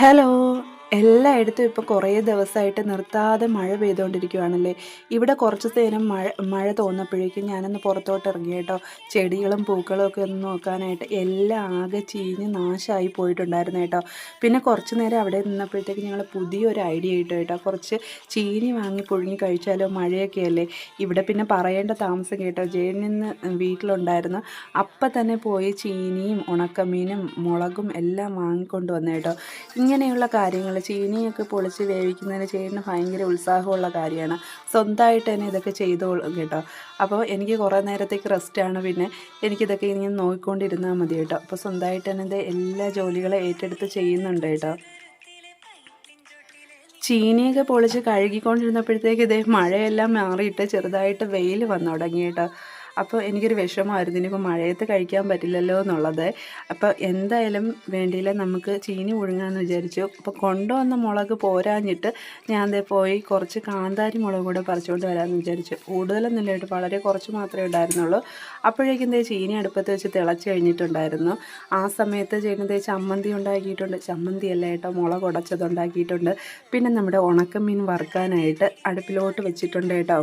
Hello, എല്ലായിടത്തും ഇപ്പോൾ കുറേ ദിവസമായിട്ട് നിർത്താതെ മഴ പെയ്തുകൊണ്ടിരിക്കുകയാണല്ലേ. ഇവിടെ കുറച്ച് നേരം മഴ തോന്നപ്പോഴേക്കും ഞാനൊന്ന് പുറത്തോട്ട് ഇറങ്ങി കേട്ടോ. ചെടികളും പൂക്കളും ഒക്കെ ഒന്ന് നോക്കാനായിട്ട് എല്ലാം ആകെ ചീഞ്ഞ് നാശമായി പോയിട്ടുണ്ടായിരുന്നു കേട്ടോ. പിന്നെ കുറച്ച് നേരം അവിടെ നിന്നപ്പോഴത്തേക്ക് ഞങ്ങൾ പുതിയൊരു ഐഡിയ ഇട്ടു കേട്ടോ. കുറച്ച് ചീനി വാങ്ങി പുഴുങ്ങി കഴിച്ചാലോ, മഴയൊക്കെ അല്ലേ. ഇവിടെ പിന്നെ പറയേണ്ട താമസം കേട്ടോ. ജയനിന്ന് വീട്ടിലുണ്ടായിരുന്നു. അപ്പം തന്നെ പോയി ചീനിയും ഉണക്കമീനും മുളകും എല്ലാം വാങ്ങിക്കൊണ്ട് വന്നു കേട്ടോ. ഇങ്ങനെയുള്ള കാര്യങ്ങൾ ചീനിയൊക്കെ പൊളിച്ച് വേവിക്കുന്നതിന് ചേട്ടന് ഭയങ്കര ഉത്സാഹമുള്ള കാര്യമാണ്. സ്വന്തമായിട്ട് തന്നെ ഇതൊക്കെ ചെയ്തോളും കേട്ടോ. അപ്പോൾ എനിക്ക് കുറേ നേരത്തേക്ക് റെസ്റ്റാണ്. പിന്നെ എനിക്കിതൊക്കെ ഇങ്ങനെ നോക്കിക്കൊണ്ടിരുന്നാൽ മതി കേട്ടോ. അപ്പോൾ സ്വന്തമായിട്ട് തന്നെ ഇത് എല്ലാ ജോലികളും ഏറ്റെടുത്ത് ചെയ്യുന്നുണ്ട് കേട്ടോ. ചീനിയൊക്കെ പൊളിച്ച് കഴുകിക്കൊണ്ടിരുന്നപ്പോഴത്തേക്ക് ഇതേ മഴയെല്ലാം മാറിയിട്ട് ചെറുതായിട്ട് വെയിൽ വന്നു തുടങ്ങി കേട്ടോ. അപ്പോൾ എനിക്കൊരു വിഷമമായിരുന്നു, ഇനിയിപ്പോൾ മഴയത്ത് കഴിക്കാൻ പറ്റില്ലല്ലോ എന്നുള്ളത്. അപ്പോൾ എന്തായാലും വേണ്ടിയില്ല, നമുക്ക് ചീനി പുഴുങ്ങാമെന്ന് വിചാരിച്ചു. അപ്പോൾ കൊണ്ടുവന്ന മുളക് പോരാഞ്ഞിട്ട് ഞാൻ ദേ പോയി കുറച്ച് കാന്താരി മുളക് കൂടെ പറിച്ചുകൊണ്ട് വരാമെന്ന് വിചാരിച്ചു. കൂടുതലൊന്നുമില്ല കേട്ടോ, വളരെ കുറച്ച് മാത്രമേ ഉണ്ടായിരുന്നുള്ളൂ. അപ്പോഴേക്കും ദേ ചീനി അടുപ്പത്ത് വെച്ച് തിളച്ച് കഴിഞ്ഞിട്ടുണ്ടായിരുന്നു. ആ സമയത്ത് ചെയ്യുന്നത് ചമ്മന്തി ഉണ്ടാക്കിയിട്ടുണ്ട്. ചമ്മന്തിയല്ല കേട്ടോ, മുളക് ഉടച്ചത് ഉണ്ടാക്കിയിട്ടുണ്ട്. പിന്നെ നമ്മുടെ ഉണക്കമീൻ വറുക്കാനായിട്ട് അടുപ്പിലോട്ട് വെച്ചിട്ടുണ്ട് കേട്ടോ.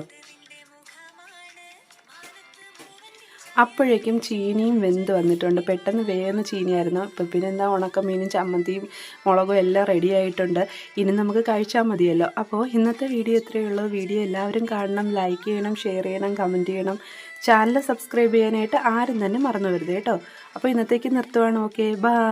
അപ്പോഴേക്കും ചീനിയും വെന്ത് വന്നിട്ടുണ്ട്. പെട്ടെന്ന് വേഗം ചീനിയായിരുന്നു. ഇപ്പം പിന്നെ എന്താ, ഉണക്കമീനും ചമ്മന്തിയും മുളകും എല്ലാം റെഡി ആയിട്ടുണ്ട്. ഇനി നമുക്ക് കഴിച്ചാൽ മതിയല്ലോ. അപ്പോൾ ഇന്നത്തെ വീഡിയോ ഇത്രയേ ഉള്ളൂ. വീഡിയോ എല്ലാവരും കാണണം, ലൈക്ക് ചെയ്യണം, ഷെയർ ചെയ്യണം, കമൻറ്റ് ചെയ്യണം. ചാനൽ സബ്സ്ക്രൈബ് ചെയ്യാനായിട്ട് ആരും തന്നെ മറന്നു വരുത് കേട്ടോ. അപ്പോൾ ഇന്നത്തേക്ക് നിർത്തുവാണ്. Okay, by.